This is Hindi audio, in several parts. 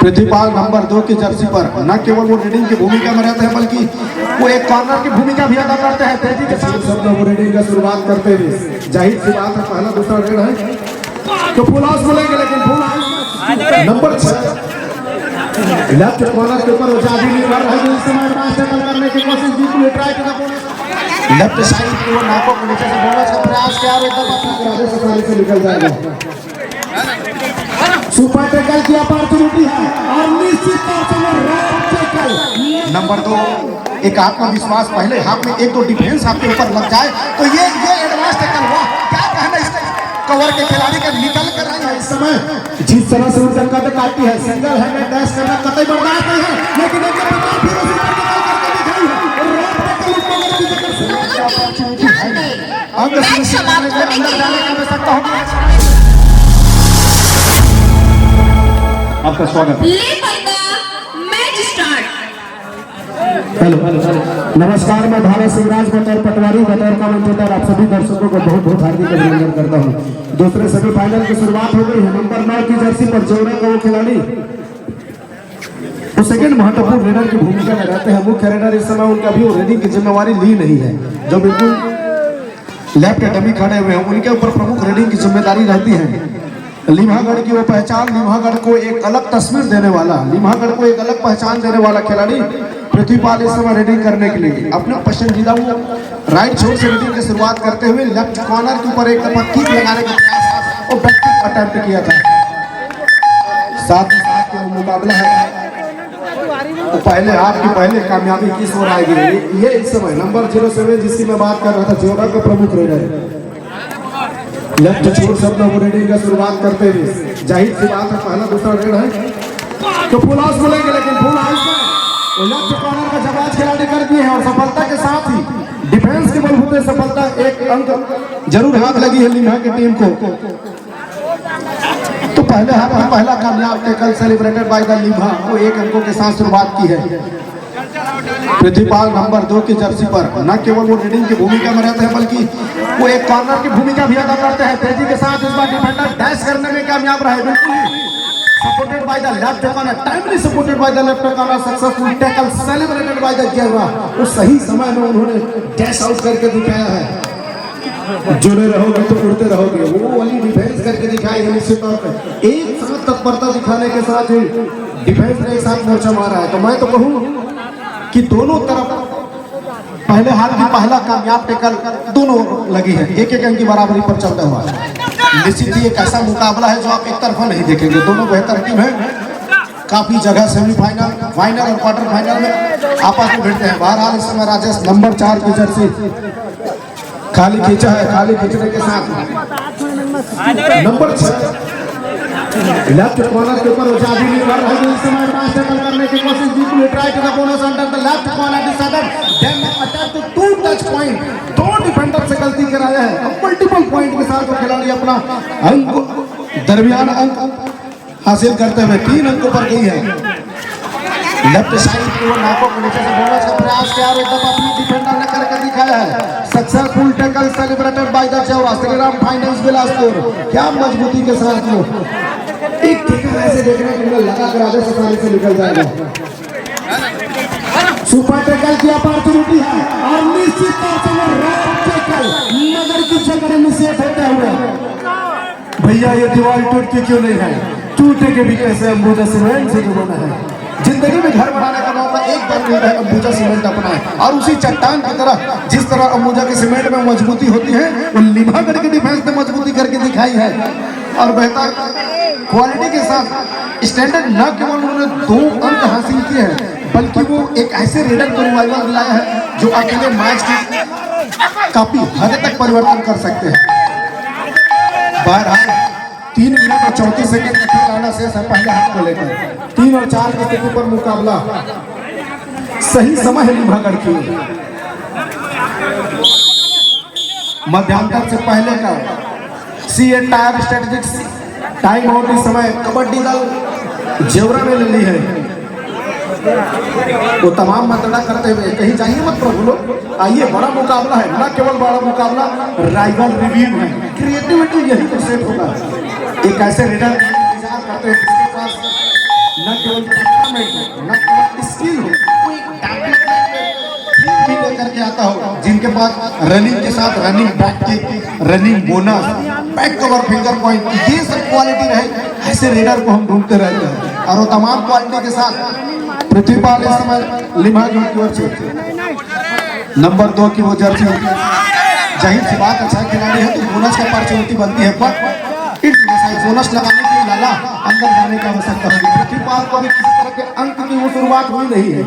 पृथ्वीपाल नंबर 2 की जर्सी पर न केवल वो रीडिंग की भूमिका में रहते हैं बल्कि वो एक कॉर्नर की भूमिका भी अदा करते हैं। तेजी के साथ सब लोग रीडिंग का शुरुआत करते हुए जाहिर सी बात है पहला दूसरा रेड है तो फुल हाउस बोलेंगे, लेकिन full house number 6 left corner के ऊपर आजादी नहीं कर रहा है। इस समय एडवांस टैकल करने की कोशिश की, try to the left side की वो नाकों के नीचे से बोनस का प्रयास किया और एकदम अपना किनारे से निकल जाएगा। सुपर टैकल की अपॉर्चुनिटी है और निश्चित तौर से रॉन्ग टैकल नंबर 2 एक आत्मविश्वास पहले हाथ में एक दो डिफेंस आपके ऊपर लग जाए तो ये एडवांस टैकल हुआ। क्या कहना इसका कवर के खिलाड़ी का निकल कर रही है इस समय जिस तरह से उनका कद काटी है सिंगल हैंडेड डैश करना कतई बर्दाश्त नहीं है, लेकिन एक आपका स्वागत। हेलो नमस्कार, मैं धारा सिंहराज बतौर पटवारी बतौर कमेंटेटर आप सभी दर्शकों को बहुत बहुत हार्दिक अभिनंदन करता हूँ। दूसरे सेमीफाइनल की शुरुआत हो गई है। नंबर 9 की जर्सी पर जोड़ा का वो खिलाड़ी तो सेकंड महत्वपूर्ण रेडर की भूमिका में रहते हैं। मुख्य रेडर इस समय उनका भी रेडिंग की जिम्मेवारी ली नहीं है, जो बिल्कुल लेफ्ट डमी खड़े हुए हैं उनके ऊपर प्रमुख रेडिंग की जिम्मेदारी रहती है। लिम्हागढ़ की वो पहचान, लिम्हागढ़ को एक अलग तस्वीर देने वाला, लिम्हागढ़ को एक अलग पहचान देने वाला खिलाड़ी पृथ्वीपाल इस समय रेडिंग करने के लिए अपना पसंदीदा वो राइट छोर से रेडिंग की शुरुआत करते हुए लेफ्ट कॉर्नर के ऊपर एक दफा किक लगाने का प्रयास और बैटिंग अटेम्प्ट किया था। साथ ही साथ वो मुकाबला है तो पहले आपकी पहले कामयाबी किस ओर आएगी ये इस समय नंबर 07 जिसकी मैं बात कर रहा था जोड़ा का प्रमुख रेडर लेफ्ट छोर सब लोग रेडिंग का शुरुआत करते हुए जाहिर सी बात है पहला दूसरा रेड है तो फुल हाउस बोलेंगे, लेकिन फुल हाउस में लेफ्ट कॉर्नर का जवाब खिलाड़ी कर दिए हैं और सफलता के साथ ही डिफेंस के बलबूते सफलता एक अंक जरूर हाथ लगी है लिम्हा की टीम को। तो पहले हाथ में पहला कामयाब टैकल सेलिब्रेटेड बाय द लिम्हा वो एक अंकों के साथ शुरुआत की है। पृथ्वीपाल नंबर 2 की जर्सी पर न केवल वो रीडिंग की भूमिका में रहते हैं बल्कि वो एक कॉर्नर की भूमिका भी अदा करते हैं। तेजी के साथ इस बार डिफेंडर डैश करने में कामयाब रहे, बिल्कुल supported by the left corner, timely supported by the left corner, successful tackle celebrated by the Jewra. तो सही समय में उन्होंने डैश आउट करके दिखाया है। जुड़े रहोगे तो उड़ते रहोगे, वो वाली डिफेंस करके दिखाई है। निश्चित तौर पर एक साथ तत्परता दिखाने के साथ ही डिफेंस ने एक साथ मोर्चा मारा है। तो मैं तो कहूँ कि दोनों तरफ पहले हाल की पहला कामयाब टैकल दोनों लगी है, एक एक अंक की बराबरी पर चलता हुआ। निश्चित ही एक ऐसा मुकाबला है जो आप एक तरफा नहीं देखेंगे, दोनों बेहतर टीम है। काफी जगह सेमीफाइनल, फाइनल और क्वार्टर फाइनल में आपस में भिड़ते हैं। बहरहाल इस समय राजेश नंबर 4 की जर्सी खाली खींचा है, खाली खींचने के साथ नंबर 6 लेफ्ट कॉर्नर के ऊपर आजादी नहीं कर रहा है। इस समय एडवांस टैकल करने की कोशिश की, try to the bonus under the left corner decided then attack to 2 touch point. दो डिफेंडर से गलती कराया है, अब मल्टीपल पॉइंट के साथ वो खिलाड़ी अपना अंक दरमियान अंक हासिल करते हुए 3 अंकों पर गई है। लेफ्ट साइड की वो नाकों के नीचे से बोनस का प्रयास किया और एकदम अपनी डिफेंडर ने करके दिखाया है। Successful tackle celebrated by the Jewra Shriram finance Bilaspur. क्या मजबूती के साथ वो एक टैकल ऐसे देखने को मिला, लगा कर आगे से निकल जाएगा। सुपर टैकल की अपॉर्चुनिटी है और निश्चित तौर से रॉन्ग टैकल नगर की जगह में सेट होता हुआ। भैया ये दीवार टूटती क्यों नहीं है, टूटे के भी कैसे अंबुजा सीमेंट से जो बना है। जिंदगी में घर बनाने का मौका एक बार मिलता है, अंबुजा सीमेंट अपना है और उसी चट्टान की तरह जिस तरह अंबुजा के सीमेंट में मजबूती होती है वो लिम्हागढ़ की डिफेंस ने मजबूती करके दिखाई है। और बेहतर क्वालिटी के साथ स्टैंडर्ड न केवल उन्होंने 2 अंक हासिल किए हैं बल्कि वो एक ऐसे रेडर को रिवाइवल दिलाया है जो अकेले मैच की काफी हद तक परिवर्तन कर सकते हैं। बहरहाल 3 मिनट और 34 सेकंड का खेल आना शेष है पहले हाथ को लेकर। 3 और 4 की स्थिति पर मुकाबला सही समय है लिम्हागढ़ की। मध्यांतर से पहले का सीए टायर स्ट्रेटेजिक्स टाइम आउट इस समय कबड्डी दल जेवरा ने ले ली है। वो तमाम मतदा करते हुए कहीं जाइए मत प्रभु लोग, आइए बड़ा मुकाबला है। न केवल बड़ा मुकाबला, राइवल रिव्यू है। क्रिएटिविटी यही तो सेट होगा। एक ऐसे रेडर इंतजार करते हैं जिसके पास न केवल टेम्परामेंट, न केवल स्किल हो, कोई भी लेकर के आता हो, जिनके पास रनिंग के साथ running back kick, running bonus, back cover, finger point, ये सब क्वालिटी रहे, ऐसे रेडर को हम ढूंढते रहते हैं। और वो तमाम क्वालिटी के साथ पृथ्वीपाल इस समय लिम्हा की ओर से नंबर 2 की वो जर्सी, जाहिर सी बात अच्छा खिलाड़ी है तो बोनस का अपॉर्चुनिटी बनती है, पर बोनस लगाने के लिए लाला अंदर जाने की आवश्यकता होगी। पृथ्वीपाल को भी किसी तरह के अंक की वो शुरुआत हुई नहीं है।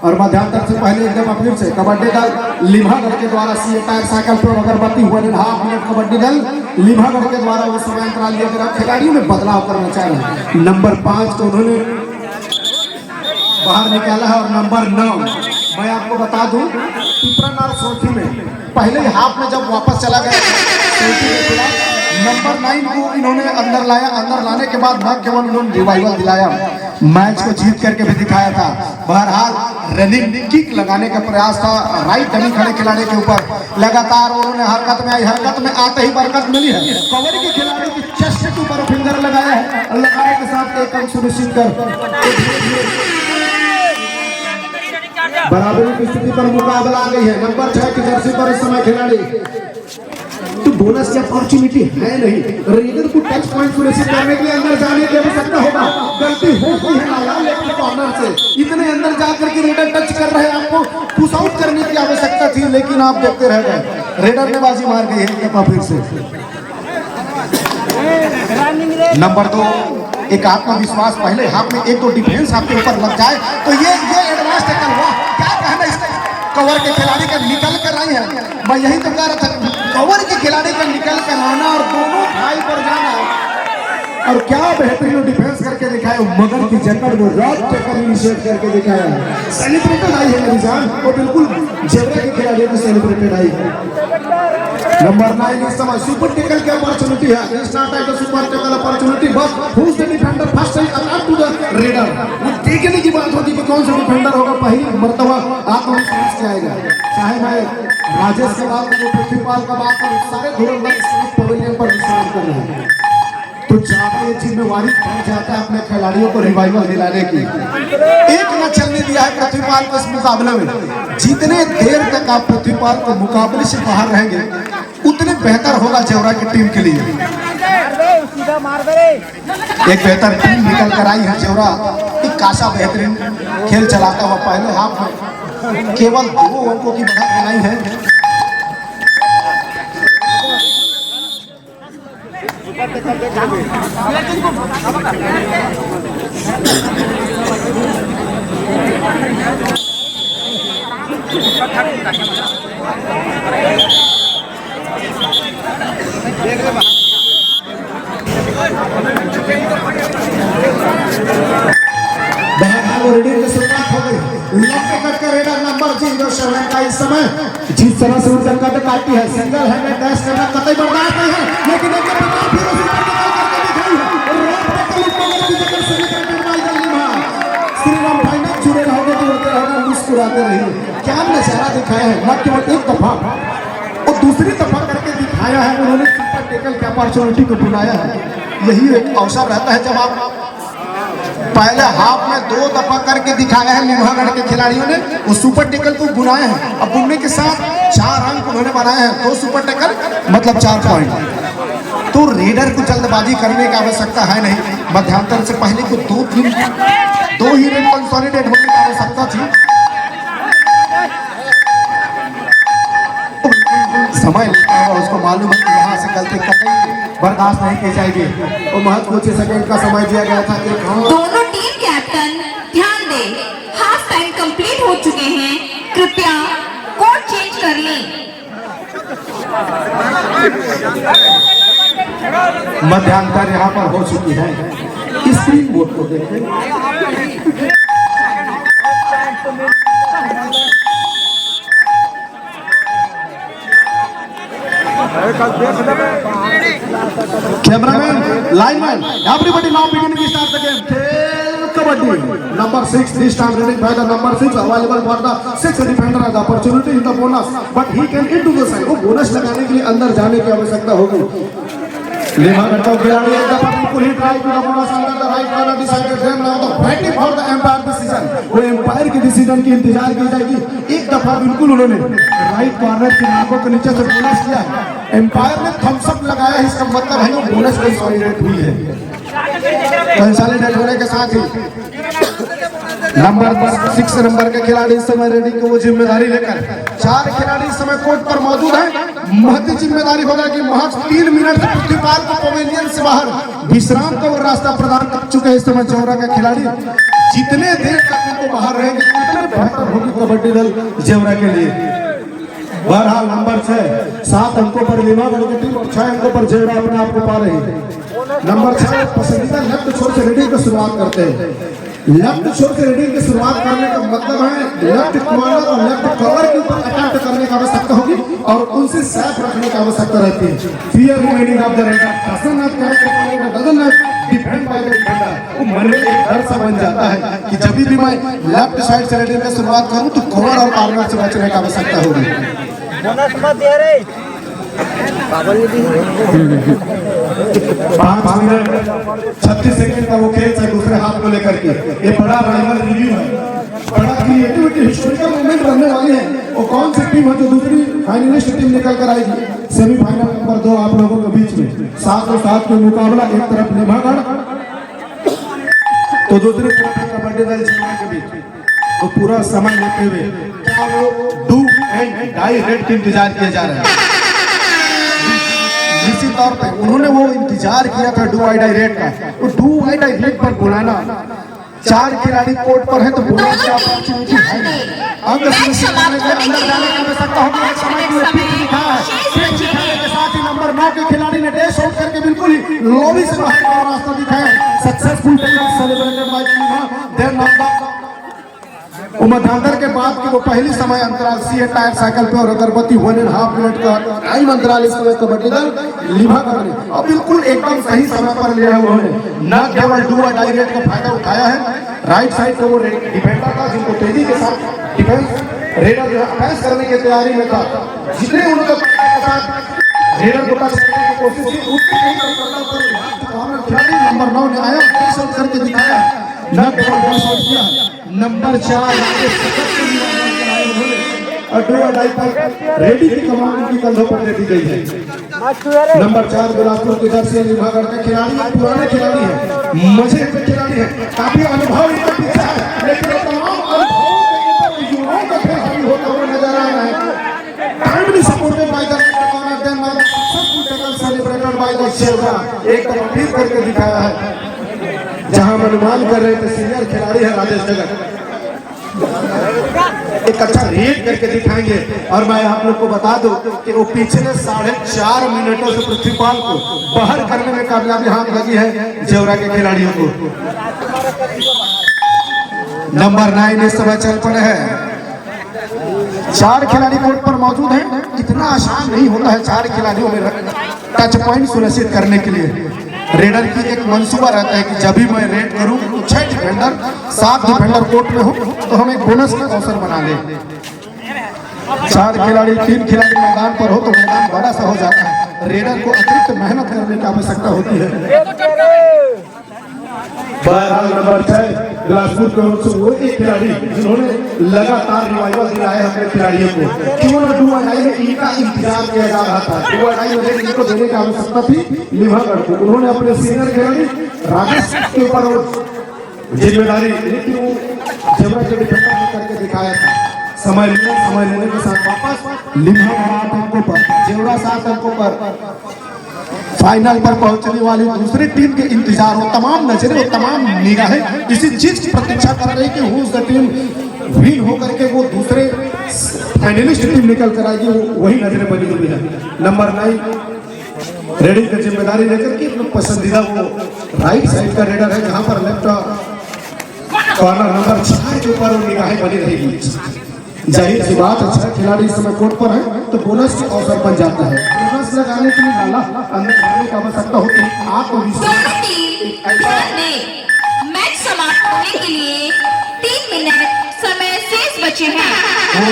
और मध्यांतर से पहले एकदम फिर से कबड्डी दल लिम्हागढ़ के द्वारा सी टायर साइकिल पर अगरबत्ती हुआ हाफ मिनट कबड्डी दल लिम्हागढ़ के द्वारा वो समय अंतराल लेकर खिलाड़ियों में बदलाव करना चाह रहे हैं। नंबर 5 को उन्होंने बाहर निकाला है और नंबर 9 मैं आपको बता दूं पिपरन और सोठी में पहले हाफ में जब वापस चला गया सोठी के खिलाफ नंबर 9 को इन्होंने अंदर लाया। अंदर लाने के बाद न केवल उन्होंने रिवाइवल दिलाया, मैच को जीत करके भी दिखाया था। बहरहाल रनिंग किक लगाने का प्रयास था, राइट डमी खड़े खिलाड़ी के ऊपर लगातार उन्होंने हरकत में आई, हरकत में आते ही बरकत मिली है। कवर के खिलाड़ी की चेस्ट के ऊपर फिंगर लगाया है और लगाने के साथ एक अंक सुनिश्चित कर बराबरी की स्थिति पर मुकाबला आ गई है। नंबर 6 की जर्सी पर इस समय खिलाड़ी तो बोनस की अपॉर्चुनिटी है नहीं, रेडर को टच पॉइंट सुनिश्चित करने के लिए अंदर जाने की आवश्यकता होगा। गलती होती है लाला, लेकिन कॉर्नर से इतने अंदर जाकर के रेडर टच कर रहे हैं, आपको पुश आउट करने की आवश्यकता थी लेकिन आप देखते रह गए। रेडर ने बाजी मार गई है फिर से। नंबर 2 एक आत्मविश्वास, पहले हाथ में 1-2 डिफेंस आपके ऊपर लग जाए तो ये एडवांस टैकल हुआ। क्या कहना इस कवर के खिलाड़ी का निकल कर आई है, मैं यही तो कह रहा था कवर के खिलाड़ी का निकल कर आना और दोनों भाई पर जाना और क्या बेहतरीन डिफेंस करके दिखाया। मगर की जकड़ वो रॉक टैकल इनिशिएट करके दिखाया, सेलिब्रेटेड आई है मेरी जान, वो बिल्कुल जेबरा के खिलाड़ी को सेलिब्रेटेड आई है। नंबर 9 इस समय सुपर टैकल की अपॉर्चुनिटी है, स्टार्ट है तो सुपर टैकल अपॉर्चुनिटी, बस who is the defender first time attack to the raider. वो देखने की बात होती कि कौन सा डिफेंडर होगा, पहली मर्तबा आत्मविश्वास से आएगा। चाहे मैं राजेश की बात करूं, पृथ्वीपाल का बात करूं, सारे धुरंधर पवेलियन पर विश्राम कर रहे हैं, तो जाके ये जिम्मेवारी बढ़ जाता है अपने खिलाड़ियों को रिवाइवल दिलाने की। एक न चलने दिया है पृथ्वीपाल को इस मुकाबले में। जितने देर तक आप पृथ्वीपाल को मुकाबले से बाहर रहेंगे उतने बेहतर होगा जेवरा की टीम के लिए। एक बेहतर टीम निकल कर आई है जेवरा, एक काशा बेहतरीन खेल चलाता हुआ पहले हाफ में केवल 2 अंकों की बढ़त बनाई है। इस समय जिस तरह से उनका कद काटी है, सिंगल हैंडेड डैश करना कतई बर्दाश्त नहीं है, लेकिन एक श्रीराम भाई ने जुड़े रहोगे तो उड़ते रहोगे, मुस्कुराते रहिए। क्या नजारा दिखाया है, न केवल एक दफा और दूसरी दफा करके दिखाया है उन्होंने, सुपर टैकल की अपॉर्चुनिटी को बुलाया है। यही एक अवसर रहता है जब आप पहले हाफ में 2 दफा करके दिखाया है लिम्हागढ़ के खिलाड़ियों ने, वो सुपर टैकल को बुनाए हैं। अब बुनने के साथ 4 अंक उन्होंने बनाए हैं, 2 सुपर टैकल मतलब 4 पॉइंट। तो रेडर को जल्दबाजी करने की आवश्यकता है नहीं, मध्यांतर से पहले को 2 ही रन कंसोलिडेट होने की आवश्यकता थी। समय लगता है, उसको मालूम है कि यहाँ से गलती कतई बर्दाश्त नहीं की जाएगी। और महत्व कुछ सेकंड का समय दिया गया था कि दोनों टीम कैप्टन ध्यान दें, हाफ टाइम कंप्लीट हो चुके हैं, कृपया कोड चेंज कर लें। मध्यांतर यहाँ पर हो चुकी है, स्क्रीन बोर्ड को देखें। Cameraman, lineman, everybody now beginning to start the game. खेल kabaddi number 6 this time running by the number 6 available for the 6th defender as opportunity in the bonus but he can into the side। वो बोनस लगाने के लिए अंदर जाने की आवश्यकता होगी। लिमा करता खिलाड़ी एक दफा बिल्कुल ही ट्राई किया पूरा अंदर the right corner decided then now the fighting for the umpire decision. वो एम्पायर के डिसीजन की इंतजार की जाएगी। एक दफा बिल्कुल उन्होंने राइट कॉर्नर के नाकों के नीचे से बोनस किया। एम्पायर ने थम्स अप लगाया, इसका मतलब है वो बोनस कंसोलिडेट हुई है। कंसोलिडेट होने के साथ ही नंबर 6 नंबर के खिलाड़ी इस समय रेडी को वो जिम्मेदारी लेकर 4 खिलाड़ी इस समय कोर्ट पर मौजूद हैं। महती जिम्मेदारी होगा कि महज 3 मिनट से पृथ्वीपाल को पवेलियन से बाहर विश्राम का वो रास्ता प्रदान कर चुके हैं इस समय जेवरा का खिलाड़ी। जितने देर तक उनको बाहर रहेंगे उतने बेहतर होगी कबड्डी दल जेवरा के लिए। बहरहाल नंबर 6 7 अंकों पर लीमागढ़ की टीम और 6 अंकों पर जेवरा अपने आप को पा रही है। नंबर 6 पसंदीदा लेफ्ट छोर से रेडिंग की शुरुआत करते हैं। लेफ्ट छोर से रेडिंग की शुरुआत करने का मतलब है लेफ्ट कॉर्नर और लेफ्ट कवर के ऊपर अटैक करने की आवश्यकता होगी और उनसे सेफ रखने की आवश्यकता रहती है। Fear remaining of the raider doesn't not correct doesn't not defend by the defender. वो मन में एक डर सा बन जाता है कि जब भी मैं लेफ्ट साइड से रेडिंग की शुरुआत करूं तो कवर और कॉर्नर से बचने की आवश्यकता होगी। 5 मिनट 36 सेकंड का वो खेल है दूसरे हाथ को लेकर के। ये बड़ा राइवल रिव्यू है, बड़ा क्रिएटिविटी हिस्टोरिकल मोमेंट बनने वाली है। वो कौन सी टीम है जो दूसरी फाइनलिस्ट टीम निकल कर आएगी सेमीफाइनल नंबर 2 आप लोगों के बीच में 7-7 के मुकाबला। एक तरफ लीमागढ़ तो दूसरी तरफ कबड्डी दल जेवरा के बीच। तो पूरा समय लेते हुए क्या वो डू एंड डाई रेड के इंतजार किए जा रहे हैं। निश्चित तौर पे उन्होंने वो इंतजार किया था डू आई डाई रेड का। तो डू आई डाई रेड पर बुलाना 4 खिलाड़ी कोर्ट पर है तो बुलाने की अपॉर्चुनिटी है। अंक सुनिश्चित करने के अंदर जाने की आवश्यकता होगी। एक समय की पिच दिखा है, पिच दिखाने के साथ ही नंबर 9 के खिलाड़ी ने डैश आउट करके बिल्कुल ही लॉबी से बाहर का रास्ता दिखाया। Successful take up celebrated by team then number मध्यांतर के बाद कि वो पहली समय अंतराल सी टायर साइकिल पे और अगरबत्ती 1.5 मिनट का टाइम अंतराल इस समय कबड्डी दल लीमागढ़ ने और बिल्कुल एकदम सही समय पर लिया है। उन्होंने न केवल डू और डाई रेड का फायदा उठाया है। राइट साइड पे वो डिफेंडर था जिनको तेजी के साथ डिफेंस रेडर जो अटैक करने की तैयारी में था। जितने उनके साथ रेडर को टच करने की कोशिश की उतने ही खिलाड़ी नंबर 9 ने आया शॉट करके दिखाया। न केवल डैश आउट किया नंबर 4 रेडी की कमान की कंधों पर दे दी गई है। नंबर 4 बिलासपुर के दर्शी लीमागढ़ का खिलाड़ी पुराने खिलाड़ी है, मजे के खिलाड़ी है, काफी अनुभव इनका पीछे है। लेकिन तमाम अनुभव युवाओं का खेल होता हुआ नजर आ रहा है। Timely supported by the corner then now successful tackle celebrated by the जेवरा। एक तरफ करके दिखाया है जहां हम अनुमान कर रहे थे सीनियर खिलाड़ी है राजेश जगत। एक अच्छा रेड करके दिखाएंगे और मैं आप लोग को बता दूं कि वो पिछले 4.5 मिनटों से पृथ्वीपाल को बाहर करने में कामयाबी हाथ लगी है जेवरा के खिलाड़ियों को। नंबर 9 इस समय चल पड़े हैं। 4 खिलाड़ी कोर्ट पर मौजूद हैं। इतना आसान नहीं होता है 4 खिलाड़ियों में टच पॉइंट सुनिश्चित करने के लिए। रेडर की एक मंसूबा रहता है कि जब भी मैं रेड करूं 6 डिफेंडर 7 डिफेंडर कोर्ट में हो तो हम एक बोनस का अवसर बना लें। 4 खिलाड़ी 3 खिलाड़ी मैदान पर हो तो मैदान बड़ा सा हो जाता है। रेडर को अतिरिक्त मेहनत करने की आवश्यकता होती है। बहरहाल नंबर 6 बिलासपुर के ओर से वो एक खिलाड़ी जिन्होंने लगातार रिवाइवल दिलाया है अपने खिलाड़ियों को। केवल डू और डाई में इनका इंतजार किया जा रहा था। डू और डाई में इनको देने की आवश्यकता थी लीमागढ़ को। उन्होंने अपने सीनियर खिलाड़ी राजेश के ऊपर जिम्मेदारी जेवरा के डिफेंडर करके दिखाया था। समय लेने के साथ वापस लीमागढ़ 8 अंकों पर जेवरा 7 अंकों पर फाइनल पर पहुंचने वाली दूसरी टीम के इंतजार हो। तमाम नजरें और तमाम निगाहें इसी चीज की प्रतीक्षा कर रही कि हु द टीम विन होकर के वो दूसरे फाइनलिस्ट टीम निकल कर आएगी। वही नजरें बनी हुई है। नंबर 9 रेडिंग की जिम्मेदारी लेकर के अपना पसंदीदा वो राइट साइड का रेडर है जहां पर लेफ्ट कॉर्नर नंबर 6 के ऊपर निगाहें बनी रहेगी। जाहिर सी बात अच्छा खिलाड़ी इस समय कोर्ट पर है तो बोनस के अवसर बन जाता है। बोनस लगाने के लिए डाला अंदर जाने की आवश्यकता होती है। आपको मैच समाप्त होने के लिए 3 मिनट समय शेष बचे हैं। 3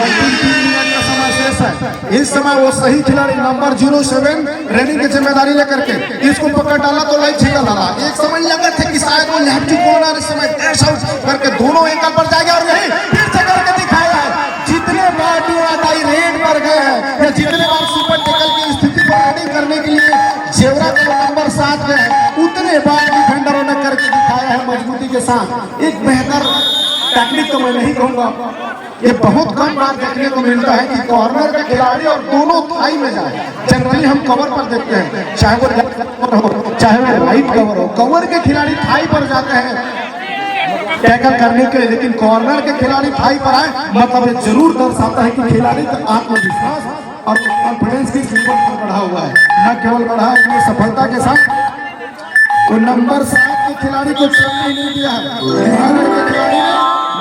मिनट का समय शेष है। इस समय वो सही खिलाड़ी नंबर 07 रेडिंग की जिम्मेदारी लेकर के इसको पकड़ डाला तो लाइट छिकल डाला। एक समय लगा था कि शायद वो लेफ्टी कॉर्नर इस समय डैश आउट करके दोनों एंगल पर जाएगा और यही फिर से करके दिखाया है। जितने बार टीआई रेड पर गए हैं या जितने बार सुपर टैकल की स्थिति पर रेडिंग करने के लिए जेवरा का नंबर 7 गए उतने बार डिफेंडरों ने करके दिखाया है मजबूती के साथ। एक बेहतर टेक्निक तो मैं नहीं कहूंगा, ये बहुत कम बार देखने को मिलता है कि कॉर्नर का खिलाड़ी और दोनों थाई में जाए। जनरली हम कवर पर देखते हैं, चाहे वो लेफ्ट कवर हो चाहे वो राइट कवर हो, कवर के खिलाड़ी थाई पर जाते हैं टैकल करने के लिए, लेकिन कॉर्नर के खिलाड़ी थाई पर आए मतलब ये जरूर दर्शाता है कि खिलाड़ी का आत्मविश्वास और कॉन्फिडेंस की लेवल पर बढ़ा हुआ है। न केवल बढ़ा है, सफलता के साथ तो नंबर 7 के खिलाड़ी को चढ़ने नहीं दिया है।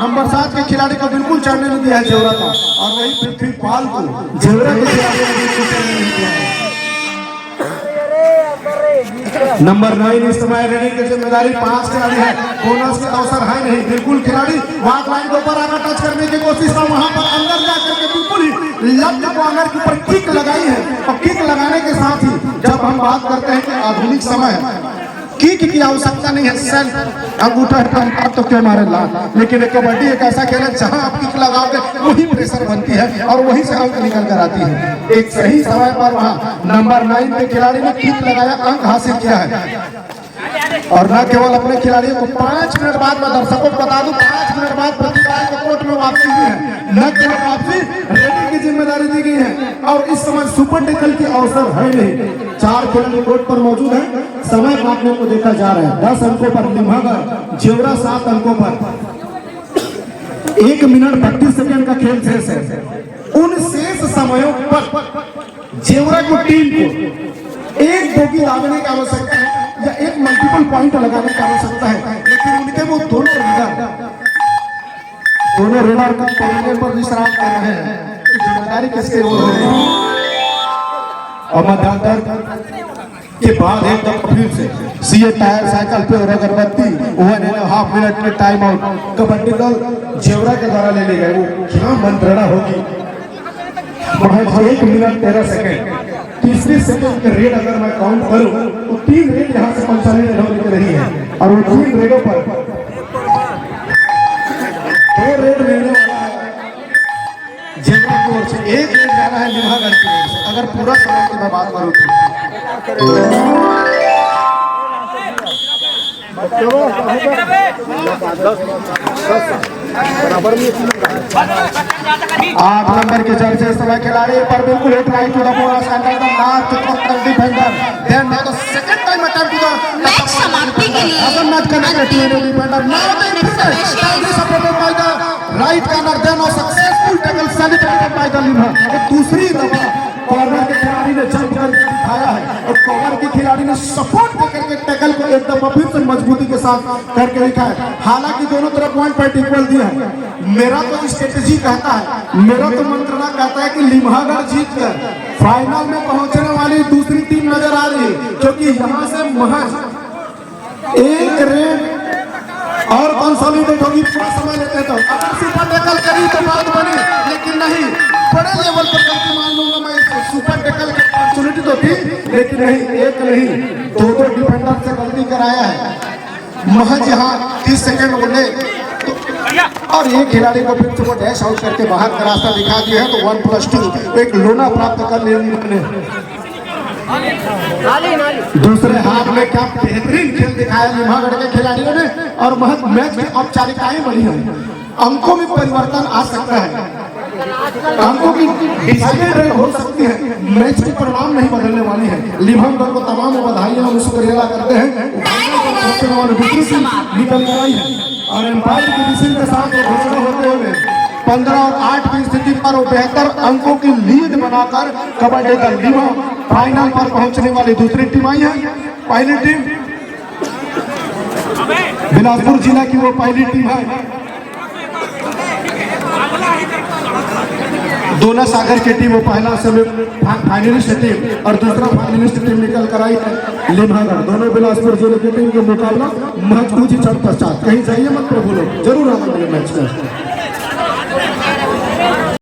नंबर 7 के खिलाड़ी को बिल्कुल चढ़ने नहीं दिया है जेवरा का, और वही पृथ्वीपाल को जेवरा के खिलाड़ी ने बिल्कुल चढ़ने नहीं दिया है। नंबर 9 इस समय रेडिंग की जिम्मेदारी 5 खिलाड़ी है, बोनस के अवसर है नहीं। बिल्कुल खिलाड़ी वाक लाइन के ऊपर आकर टच करने की कोशिश कर, वहां पर अंदर जाकर के बिल्कुल ही लेफ्ट कॉर्नर के ऊपर किक लगाई है। और किक लगाने के साथ ही जब हम बात करते हैं कि आधुनिक समय किक की आवश्यकता नहीं है, सेल्फ अंगूठा हटाकर तो क्यों मारे लाल, लेकिन कबड्डी एक ऐसा खेल है जहां आप किक लगाओगे वही प्रेशर बनती है और वही से अंक निकल कर आती है। एक सही समय पर वहां नंबर 9 के खिलाड़ी ने किक लगाया, अंक हासिल किया है। और न केवल अपने खिलाड़ियों को 5 मिनट बाद मैं दर्शकों को बता दूं 5 मिनट बाद प्रतिभागी को कोर्ट में वापसी हुई है। न केवल वापसी रेडिंग की जिम्मेदारी दी गई है और इस समय सुपर टैकल के अवसर है नहीं। 4 खिलाड़ी कोर्ट पर मौजूद है, समय काटने को देखा जा रहा है। 10 अंकों पर लिम्हागढ़, जेवरा 7 अंकों पर। 1 मिनट 32 सेकंड का खेल शेष है। उन शेष समयों पर जेवरा को टीम को एक बोगी लाने की आवश्यकता है या एक मल्टीपल पॉइंट लगाने की आवश्यकता है, लेकिन उनके वो दोनों रेडर का पहुंचने पर विश्राम कर रहे हैं। जिम्मेदारी किसके ओर है? और मध्यांतर के बाद एक दफा फिर से सीए टायर साइकिल पे और अगरबत्ती 1.5 मिनट के टाइम आउट कबड्डी दल जेवरा के द्वारा ले गए। वो क्या मंत्रणा होगी, महज 1 मिनट 13 सेकंड। तीसरी सेकंड के रेड अगर मैं काउंट करूं तो 3 रेड यहाँ से पंचायत निकल रही है और उन 3 रेडों पर 2 रेड मिलने वाला है जेवरा की ओर से, 1 रेड जाना है लिम्हागढ़ की ओर से। अगर पूरा समय की मैं बात करूं तो 8 नंबर के जर्सी इस समय खिलाड़ी पर बिल्कुल hit right to the bonus under the last defender then now the second time attempt to the match समाप्ति के लिए अगर match connected to defender now the defender supported by the right corner then a successful tackle celebrated by the लिम्हा। दूसरी दफा कॉर्नर के खिलाड़ी ने जंप कर दिखाया है और कॉर्नर के खिलाड़ी ने सपोर्ट करके टैकल को एक दफा फिर से मजबूती के साथ करके दिखाया है। हालांकि दोनों तरफ 1 पॉइंट इक्वल दिया है। मेरा तो स्ट्रेटेजी कहता है, मेरा तो मंत्रणा कहता है कि लिम्हागढ़ जीत कर फाइनल में पहुंचने वाली दूसरी टीम नजर आ रही है, क्योंकि यहाँ से महज 1 रेड और कंसोलिडेट होगी। थोड़ा समय लेते तो अगर सुपर टैकल करी तो बात बनी, लेकिन नहीं, बड़े लेवल पर गलती मान लूंगा मैं। सुपर टैकल की अपॉर्चुनिटी तो थी, लेकिन नहीं, 1 नहीं 2 डिफेंडर से गलती कराया है। महज यहाँ 30 सेकंड बोले और एक खिलाड़ी को फिर से वो डैश आउट करके बाहर का रास्ता दिखा दिया है, तो 1+2 एक लोना प्राप्त कर लिया। दूसरे हाथ में क्या बेहतरीन खेल दिखाया लिम्हागढ़ के खिलाड़ियों ने और महज मैच में औपचारिकताएं बनी है। अंकों में परिवर्तन आ सकता है, अंकों की डिसाइडेड हो सकती है, मैच के परिणाम नहीं बदलने वाली है। लिम्हागढ़ को तमाम बधाइयां और शुक्रिया करते हैं। निकल कर आई है और एम्पायर की डिसीजन के साथ घोषणा होते हुए 15 और 8 की स्थिति पर बेहतर अंकों की लीड बनाकर कबड्डी दल लिम्हा फाइनल पर पहुंचने वाली दूसरी टीम आई है। पहली टीम बिलासपुर जिला की वो पहली टीम है। दोनों सागर की टीम वो पहला फाइनलिस्ट टीम और दूसरा फाइनलिस्ट टीम निकल कर आई है लिम्हागढ़। दोनों बिलासपुर जिले की टीम के मुकाबला महज कुछ ही क्षण पश्चात। कहीं जाइए मत प्रभु लोग, जरूर आएंगे मैच में।